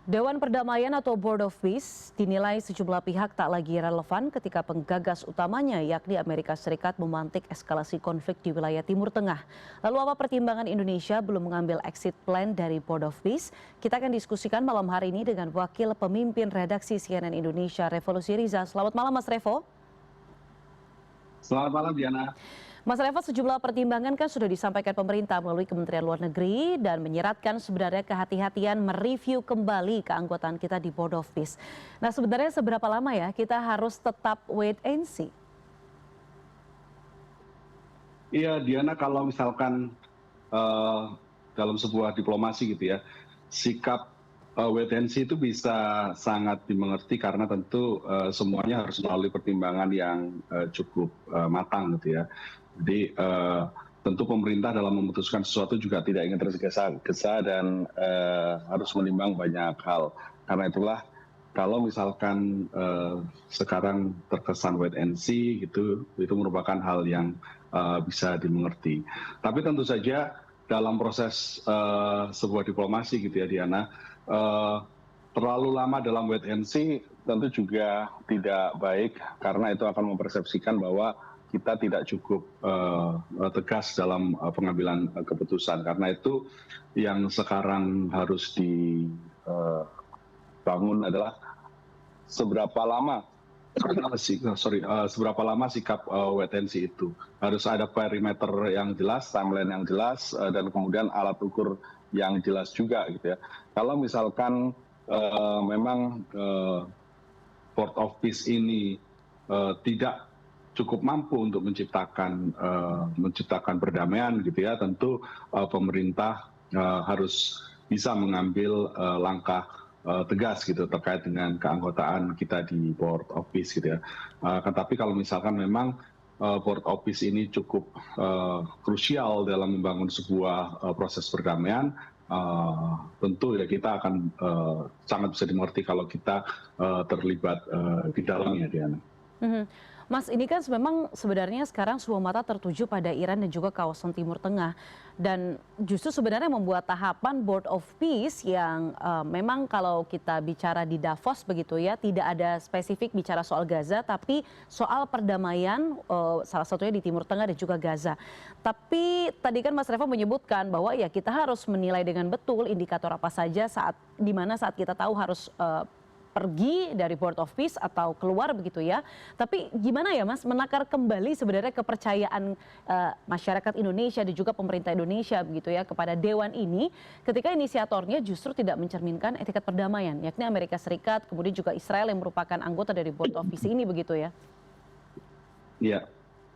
Dewan Perdamaian atau Board of Peace dinilai sejumlah pihak tak lagi relevan ketika penggagas utamanya yakni Amerika Serikat memantik eskalasi konflik di wilayah Timur Tengah. Lalu apa pertimbangan Indonesia belum mengambil exit plan dari Board of Peace? Kita akan diskusikan malam hari ini dengan Wakil Pemimpin Redaksi CNN Indonesia Revolusi Riza. Selamat malam Mas Revo. Selamat malam Diana. Mas Revo, sejumlah pertimbangan kan sudah disampaikan pemerintah melalui Kementerian Luar Negeri dan menyeratkan sebenarnya kehati-hatian mereview kembali keanggotaan kita di Board of Peace. Nah, sebenarnya seberapa lama ya kita harus tetap wait and see? Iya Diana, kalau misalkan dalam sebuah diplomasi gitu ya, sikap wait and see itu bisa sangat dimengerti karena tentu semuanya harus melalui pertimbangan yang cukup matang gitu ya. Jadi tentu pemerintah dalam memutuskan sesuatu juga tidak ingin tergesa-gesa dan harus menimbang banyak hal. Karena itulah kalau misalkan sekarang terkesan wait and see gitu, itu merupakan hal yang bisa dimengerti. Tapi tentu saja dalam proses sebuah diplomasi gitu ya Diana, terlalu lama dalam wait and see tentu juga tidak baik karena itu akan mempersepsikan bahwa kita tidak cukup tegas dalam pengambilan keputusan. Karena itu yang sekarang harus dibangun adalah seberapa lama sikap wait and see itu. Harus ada perimeter yang jelas, timeline yang jelas, dan kemudian alat ukur yang jelas juga gitu ya. Kalau misalkan memang Board of Peace ini tidak cukup mampu untuk menciptakan perdamaian gitu ya, tentu pemerintah harus bisa mengambil langkah tegas gitu terkait dengan keanggotaan kita di Board of Peace gitu ya. Tetapi kalau misalkan memang Board of Peace ini cukup krusial dalam membangun sebuah proses perdamaian, tentu ya kita akan sangat bisa dimengerti kalau kita terlibat di dalamnya, Diana. Mas, ini kan memang sebenarnya sekarang semua mata tertuju pada Iran dan juga kawasan Timur Tengah. Dan justru sebenarnya membuat tahapan Board of Peace yang memang kalau kita bicara di Davos begitu ya, tidak ada spesifik bicara soal Gaza, tapi soal perdamaian salah satunya di Timur Tengah dan juga Gaza. Tapi tadi kan Mas Revo menyebutkan bahwa ya kita harus menilai dengan betul indikator apa saja di mana saat kita tahu harus pergi dari Board of Peace atau keluar begitu ya. Tapi gimana ya Mas menakar kembali sebenarnya kepercayaan masyarakat Indonesia dan juga pemerintah Indonesia begitu ya kepada dewan ini ketika inisiatornya justru tidak mencerminkan etikat perdamaian, yakni Amerika Serikat, kemudian juga Israel yang merupakan anggota dari Board of Peace ini begitu ya. Iya,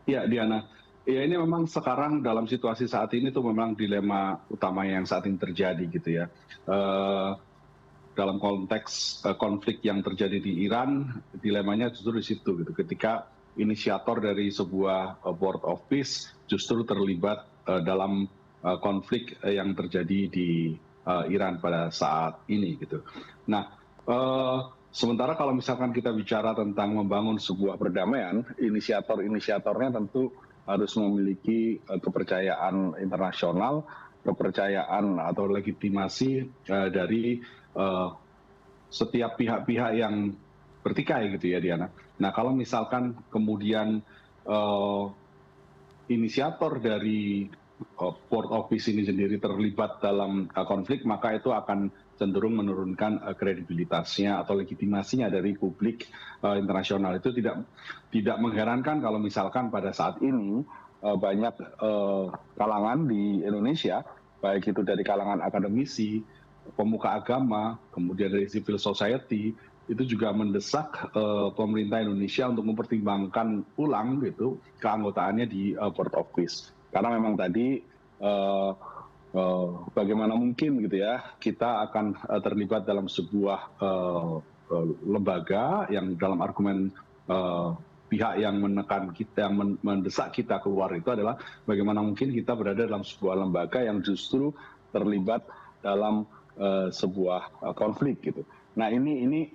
iya Diana. Ya ini memang sekarang dalam situasi saat ini tuh memang dilema utama yang saat ini terjadi gitu ya. Dalam konteks konflik yang terjadi di Iran, dilemanya justru di situ gitu. Ketika inisiator dari sebuah Board of Peace justru terlibat dalam konflik yang terjadi di Iran pada saat ini gitu. Nah, sementara kalau misalkan kita bicara tentang membangun sebuah perdamaian, inisiatornya tentu harus memiliki kepercayaan internasional, kepercayaan atau legitimasi dari setiap pihak-pihak yang bertikai gitu ya Diana. Nah kalau misalkan kemudian inisiator dari Board of Peace ini sendiri terlibat dalam konflik, maka itu akan cenderung menurunkan kredibilitasnya atau legitimasinya dari publik internasional. Itu tidak mengherankan kalau misalkan pada saat ini banyak kalangan di Indonesia, baik itu dari kalangan akademisi, pemuka agama, kemudian dari civil society, itu juga mendesak pemerintah Indonesia untuk mempertimbangkan ulang gitu keanggotaannya di Board of Peace. Karena memang tadi bagaimana mungkin gitu ya kita akan terlibat dalam sebuah lembaga yang dalam argumen pihak yang menekan kita, yang mendesak kita keluar itu adalah bagaimana mungkin kita berada dalam sebuah lembaga yang justru terlibat dalam sebuah konflik gitu. Nah ini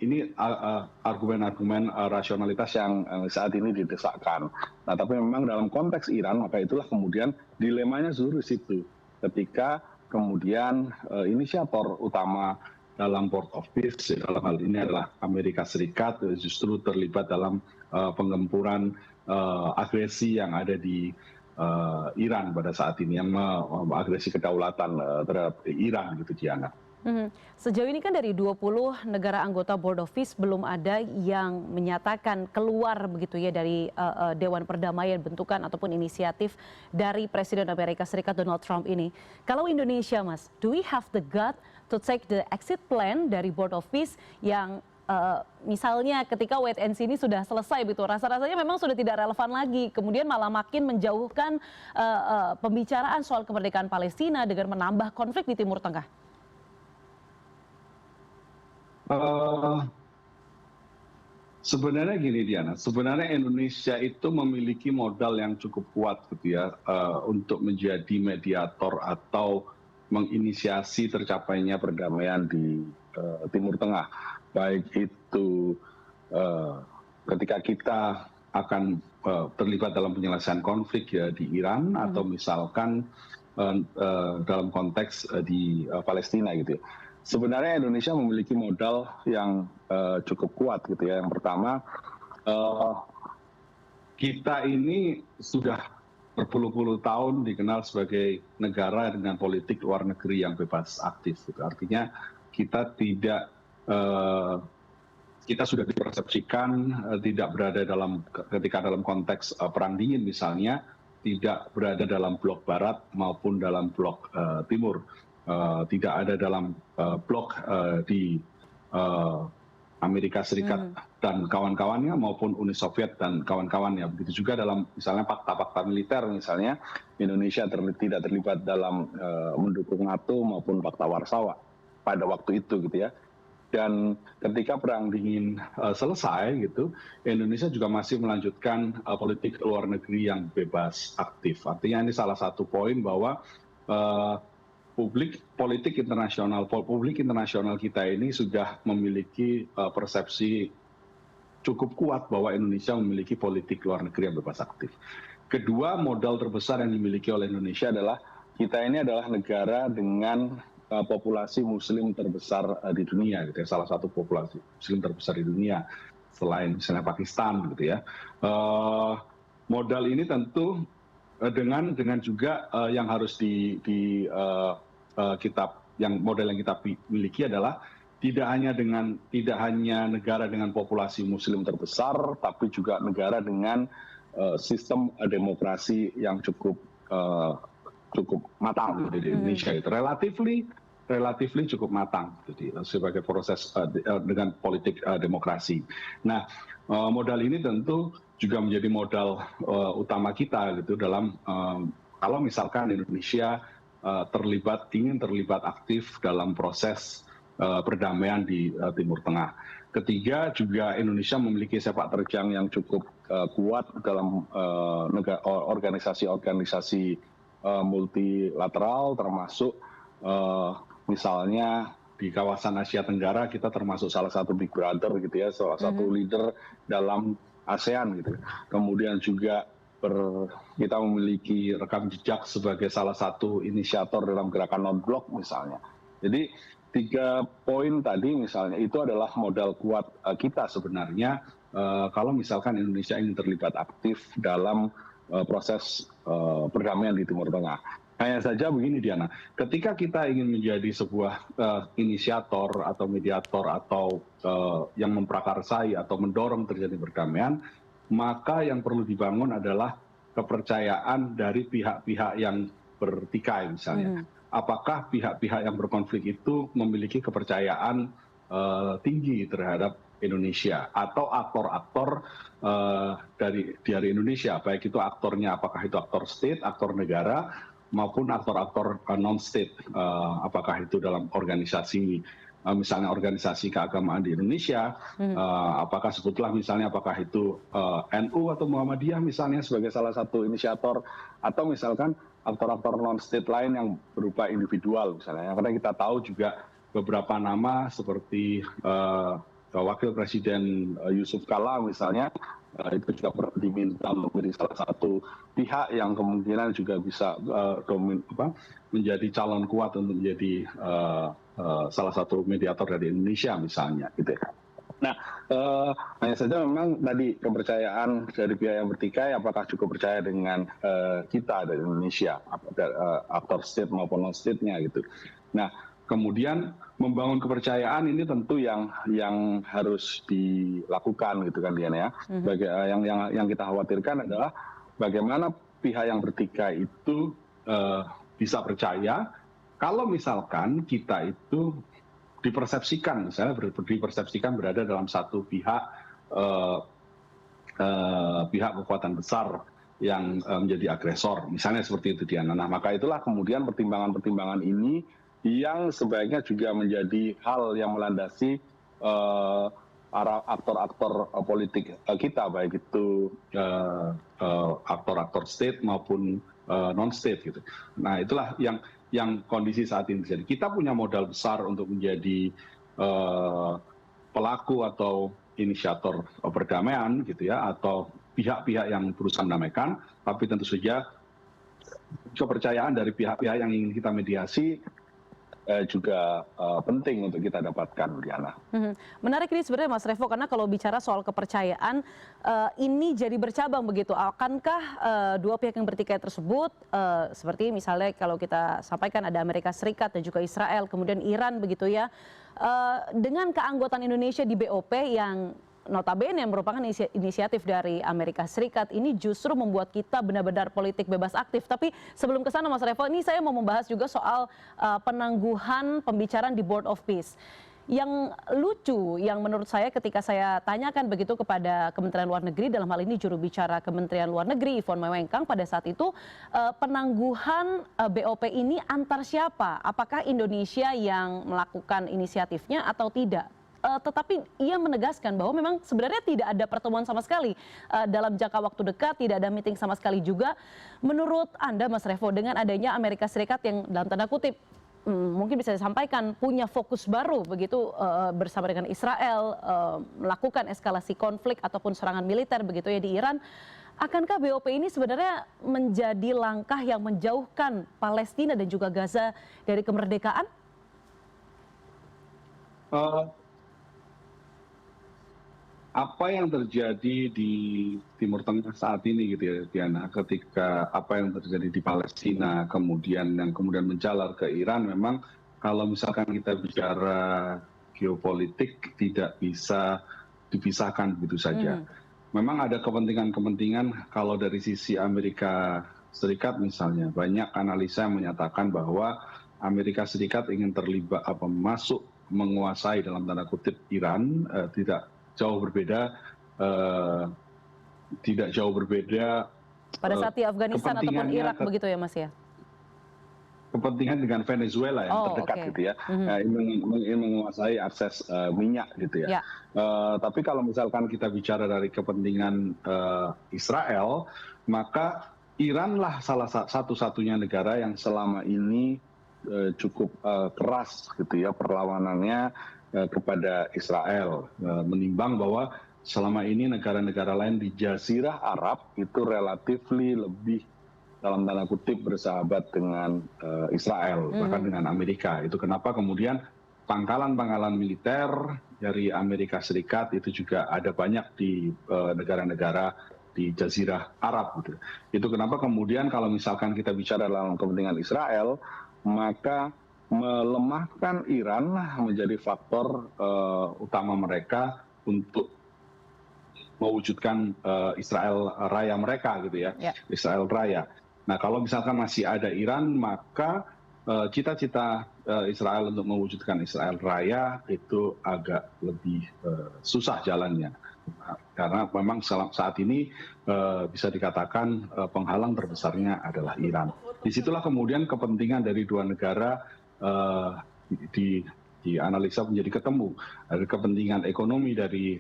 argumen-argumen rasionalitas yang saat ini didesakkan. Nah tapi memang dalam konteks Iran maka itulah kemudian dilemanya justru di situ. Ketika kemudian inisiator utama dalam Board of Peace, dalam hal ini adalah Amerika Serikat, justru terlibat dalam penggempuran agresi yang ada di Iran pada saat ini, yang agresi kedaulatan terhadap Iran gitu, Diana. Sejauh ini kan dari 20 negara anggota Board of Peace belum ada yang menyatakan keluar begitu ya dari Dewan Perdamaian, bentukan ataupun inisiatif dari Presiden Amerika Serikat Donald Trump ini. Kalau Indonesia, Mas, do we have the gut to take the exit plan dari Board of Peace yang misalnya ketika wait and see ini sudah selesai begitu, rasa-rasanya memang sudah tidak relevan lagi, kemudian malah makin menjauhkan pembicaraan soal kemerdekaan Palestina dengan menambah konflik di Timur Tengah? Sebenarnya gini, Diana, sebenarnya Indonesia itu memiliki modal yang cukup kuat gitu ya, untuk menjadi mediator atau menginisiasi tercapainya perdamaian di Timur Tengah. Baik itu ketika kita akan terlibat dalam penyelesaian konflik ya di Iran, atau misalkan dalam konteks di Palestina gitu ya. Sebenarnya Indonesia memiliki modal yang cukup kuat gitu ya. Yang pertama, kita ini sudah berpuluh-puluh tahun dikenal sebagai negara dengan politik luar negeri yang bebas aktif. Gitu. Artinya kita tidak, kita sudah dipersepsikan tidak berada ketika dalam konteks perang dingin misalnya, tidak berada dalam blok barat maupun dalam blok timur. Tidak ada dalam blok di Amerika Serikat dan kawan-kawannya maupun Uni Soviet dan kawan-kawannya. Begitu juga dalam misalnya fakta-fakta militer, misalnya Indonesia tidak terlibat dalam mendukung NATO maupun Fakta Warsawa pada waktu itu gitu ya. Dan ketika perang dingin selesai gitu, Indonesia juga masih melanjutkan politik luar negeri yang bebas aktif. Artinya ini salah satu poin bahwa politik internasional kita ini sudah memiliki persepsi cukup kuat bahwa Indonesia memiliki politik luar negeri yang bebas aktif. Kedua, modal terbesar yang dimiliki oleh Indonesia adalah kita ini adalah negara dengan populasi Muslim terbesar di dunia, gitu ya, salah satu populasi Muslim terbesar di dunia selain misalnya Pakistan, gitu ya. Modal ini tentu dengan juga yang harus model yang kita miliki adalah tidak hanya negara dengan populasi Muslim terbesar, tapi juga negara dengan sistem demokrasi yang cukup matang di Indonesia itu relatifly cukup matang sebagai proses dengan politik demokrasi. Nah, modal ini tentu juga menjadi modal utama kita gitu dalam kalau misalkan Indonesia ingin terlibat aktif dalam proses perdamaian di Timur Tengah. Ketiga, juga Indonesia memiliki sepak terjang yang cukup kuat dalam organisasi-organisasi multilateral, termasuk misalnya di kawasan Asia Tenggara kita termasuk salah satu big brother gitu ya, salah satu leader dalam ASEAN gitu. Kemudian juga kita memiliki rekam jejak sebagai salah satu inisiator dalam gerakan non-blok misalnya. Jadi 3 poin tadi misalnya itu adalah modal kuat kita sebenarnya kalau misalkan Indonesia ingin terlibat aktif dalam proses perdamaian di Timur Tengah. Hanya saja begini, Diana, ketika kita ingin menjadi sebuah inisiator atau mediator atau yang memprakarsai atau mendorong terjadi perdamaian, maka yang perlu dibangun adalah kepercayaan dari pihak-pihak yang bertikai misalnya. Apakah pihak-pihak yang berkonflik itu memiliki kepercayaan tinggi terhadap Indonesia atau aktor-aktor dari Indonesia, baik itu aktornya apakah itu aktor state, aktor negara, maupun aktor-aktor non-state, apakah itu dalam organisasi misalnya organisasi keagamaan di Indonesia, apakah sebutlah misalnya apakah itu NU atau Muhammadiyah misalnya sebagai salah satu inisiator, atau misalkan aktor-aktor non-state lain yang berupa individual misalnya. Karena kita tahu juga beberapa nama seperti Wakil Presiden Yusuf Kala misalnya, itu juga diminta menjadi salah satu pihak yang kemungkinan juga bisa menjadi calon kuat untuk menjadi salah satu mediator dari Indonesia misalnya, gitu ya. Nah, hanya saja memang tadi kepercayaan dari pihak yang bertikai, apakah cukup percaya dengan kita dari Indonesia, aktor state maupun non state-nya gitu. Nah, kemudian membangun kepercayaan ini tentu yang harus dilakukan gitu kan, Dian ya. Yang kita khawatirkan adalah bagaimana pihak yang bertikai itu bisa percaya kalau misalkan kita itu dipersepsikan, misalnya dipersepsikan berada dalam satu pihak kekuatan besar yang menjadi agresor, misalnya seperti itu, Diana. Nah, maka itulah kemudian pertimbangan-pertimbangan ini yang sebaiknya juga menjadi hal yang melandasi aktor-aktor politik kita, baik itu aktor-aktor state maupun non state gitu. Nah, itulah yang kondisi saat ini terjadi. Kita punya modal besar untuk menjadi pelaku atau inisiator perdamaian gitu ya, atau pihak-pihak yang berusaha mendamaikan, tapi tentu saja kepercayaan dari pihak-pihak yang ingin kita mediasi juga penting untuk kita dapatkan, Diana. Menarik ini sebenarnya Mas Revo, karena kalau bicara soal kepercayaan ini jadi bercabang begitu. Akankah dua pihak yang bertikai tersebut seperti misalnya kalau kita sampaikan ada Amerika Serikat dan juga Israel, kemudian Iran begitu ya, dengan keanggotaan Indonesia di BOP yang notabene yang merupakan inisiatif dari Amerika Serikat, ini justru membuat kita benar-benar politik bebas aktif. Tapi sebelum ke sana Mas Revo, ini saya mau membahas juga soal penangguhan pembicaraan di Board of Peace. Yang lucu, yang menurut saya ketika saya tanyakan begitu kepada Kementerian Luar Negeri, dalam hal ini juru bicara Kementerian Luar Negeri Yvonne Maewengkang pada saat itu, penangguhan BOP ini antar siapa? Apakah Indonesia yang melakukan inisiatifnya atau tidak? Tetapi ia menegaskan bahwa memang sebenarnya tidak ada pertemuan sama sekali dalam jangka waktu dekat, tidak ada meeting sama sekali juga. Menurut Anda Mas Revo, dengan adanya Amerika Serikat yang dalam tanda kutip mungkin bisa disampaikan punya fokus baru begitu bersama dengan Israel melakukan eskalasi konflik ataupun serangan militer begitu ya di Iran, akankah BOP ini sebenarnya menjadi langkah yang menjauhkan Palestina dan juga Gaza dari kemerdekaan? Apa yang terjadi di Timur Tengah saat ini gitu ya, Diana, ketika apa yang terjadi di Palestina kemudian menjalar ke Iran, memang kalau misalkan kita bicara geopolitik tidak bisa dipisahkan begitu saja. Memang ada kepentingan-kepentingan. Kalau dari sisi Amerika Serikat misalnya, banyak analisa yang menyatakan bahwa Amerika Serikat ingin terlibat masuk menguasai dalam tanda kutip Iran, tidak jauh berbeda pada saat di Afghanistan ataupun Irak begitu ya Mas ya? Kepentingan dengan Venezuela yang terdekat gitu ya, ingin menguasai akses minyak gitu ya. Tapi kalau misalkan kita bicara dari kepentingan Israel, maka Iranlah salah satu-satunya negara yang selama ini cukup keras gitu ya perlawanannya kepada Israel, menimbang bahwa selama ini negara-negara lain di Jazirah Arab itu relatif lebih dalam tanda kutip bersahabat dengan Israel, bahkan dengan Amerika. Itu kenapa kemudian pangkalan-pangkalan militer dari Amerika Serikat itu juga ada banyak di negara-negara di Jazirah Arab. Gitu. Itu kenapa kemudian kalau misalkan kita bicara dalam kepentingan Israel, maka melemahkan Iran menjadi faktor utama mereka untuk mewujudkan Israel Raya mereka gitu ya, Israel Raya. Nah kalau misalkan masih ada Iran, maka cita-cita Israel untuk mewujudkan Israel Raya itu agak lebih susah jalannya. Karena memang saat ini bisa dikatakan penghalang terbesarnya adalah Iran. Disitulah kemudian kepentingan dari dua negara dianalisa menjadi ketemu. Ada kepentingan ekonomi dari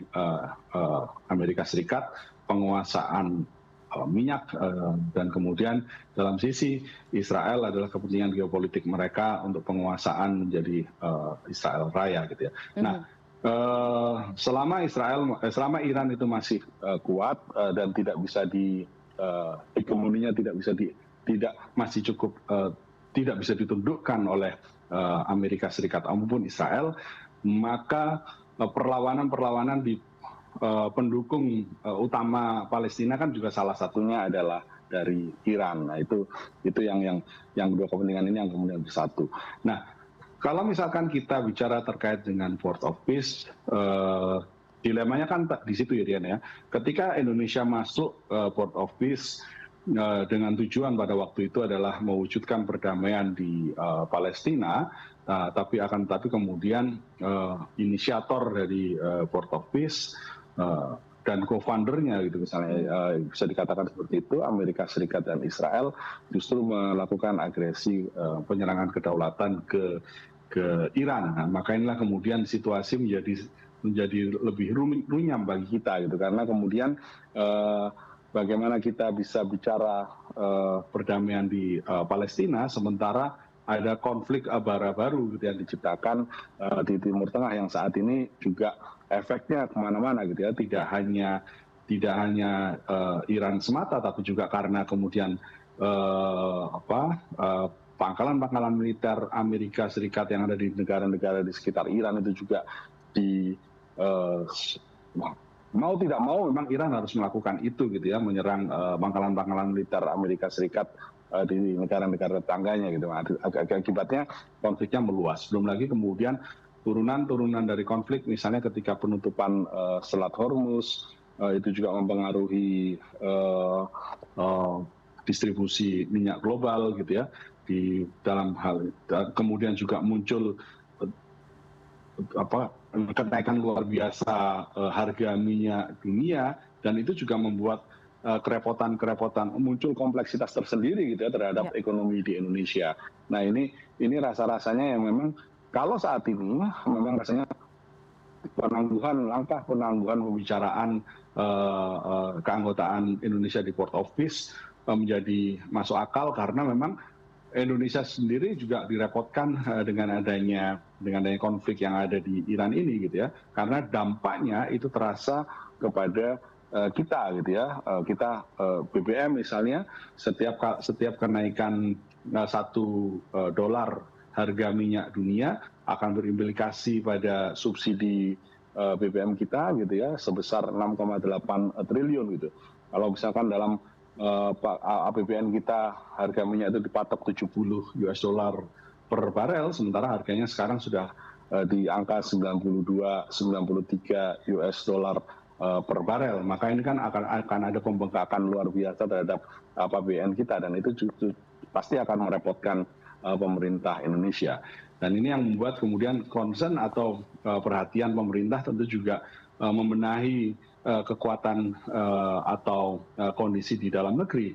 Amerika Serikat, penguasaan minyak, dan kemudian dalam sisi Israel adalah kepentingan geopolitik mereka untuk penguasaan menjadi Israel Raya gitu ya. Nah, selama Iran itu masih kuat dan tidak bisa hegemoninya tidak bisa tidak bisa ditundukkan oleh Amerika Serikat maupun Israel, maka perlawanan-perlawanan di pendukung utama Palestina kan juga salah satunya adalah dari Iran. Nah itu yang kedua kepentingan ini yang kemudian bersatu. Nah kalau misalkan kita bicara terkait dengan Port of Peace, dilemanya kan di situ ya Dian ya. Ketika Indonesia masuk Port of Peace dengan tujuan pada waktu itu adalah mewujudkan perdamaian di Palestina, tapi kemudian inisiator dari Port of Peace dan co-foundernya gitu misalnya bisa dikatakan seperti itu, Amerika Serikat dan Israel justru melakukan agresi penyerangan kedaulatan ke Iran. Nah, maka inilah kemudian situasi menjadi lebih runyam bagi kita gitu, karena kemudian bagaimana kita bisa bicara perdamaian di Palestina sementara ada konflik bara baru gitu yang diciptakan di Timur Tengah yang saat ini juga efeknya kemana-mana gitu ya, tidak hanya Iran semata tapi juga karena kemudian pangkalan-pangkalan militer Amerika Serikat yang ada di negara-negara di sekitar Iran itu juga mau tidak mau memang Iran harus melakukan itu gitu ya, menyerang pangkalan-pangkalan militer Amerika Serikat di negara-negara tetangganya gitu. Akibatnya konfliknya meluas. Belum lagi kemudian turunan dari konflik misalnya ketika penutupan Selat Hormuz itu juga mempengaruhi distribusi minyak global gitu ya. Di dalam hal kemudian juga muncul kenaikan luar biasa harga minyak dunia, dan itu juga membuat kerepotan muncul kompleksitas tersendiri gitu ya terhadap ekonomi di Indonesia. Nah ini rasa-rasanya yang memang kalau saat ini memang rasanya langkah penangguhan pembicaraan keanggotaan Indonesia di Port of Peace menjadi masuk akal, karena memang Indonesia sendiri juga direpotkan dengan adanya konflik yang ada di Iran ini gitu ya, karena dampaknya itu terasa kepada kita gitu ya. Kita BBM misalnya setiap kenaikan $1 harga minyak dunia akan berimplikasi pada subsidi BBM kita gitu ya sebesar 6,8 triliun gitu. Kalau misalkan dalam APBN kita harga minyak itu dipatok $70 per barel, sementara harganya sekarang sudah di angka 93 US dollar per barel. Maka ini kan akan ada pembengkakan luar biasa terhadap APBN kita, dan itu pasti akan merepotkan pemerintah Indonesia. Dan ini yang membuat kemudian concern atau perhatian pemerintah tentu juga membenahi kekuatan atau kondisi di dalam negeri.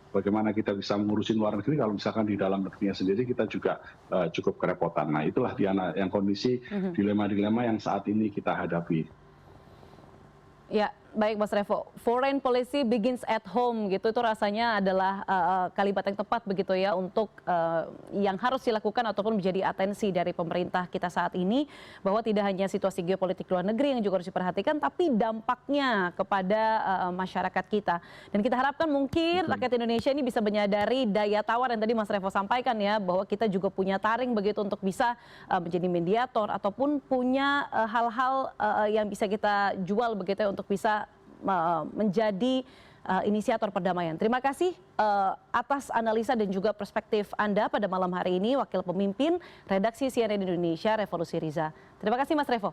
Bagaimana kita bisa mengurusin luar negeri kalau misalkan di dalam negerinya sendiri kita juga cukup kerepotan. Nah itulah Diana yang kondisi dilema-dilema yang saat ini kita hadapi. Ya, baik Mas Revo. Foreign policy begins at home gitu, itu rasanya adalah kalimat yang tepat begitu ya untuk yang harus dilakukan ataupun menjadi atensi dari pemerintah kita saat ini, bahwa tidak hanya situasi geopolitik luar negeri yang juga harus diperhatikan, tapi dampaknya kepada masyarakat kita. Dan kita harapkan mungkin rakyat Indonesia ini bisa menyadari daya tawar yang tadi Mas Revo sampaikan ya, bahwa kita juga punya taring begitu untuk bisa menjadi mediator ataupun punya hal-hal yang bisa kita jual begitu ya, untuk bisa menjadi inisiator perdamaian. Terima kasih atas analisa dan juga perspektif Anda pada malam hari ini, Wakil Pemimpin Redaksi CNN Indonesia, Revolusi Riza. Terima kasih Mas Revo.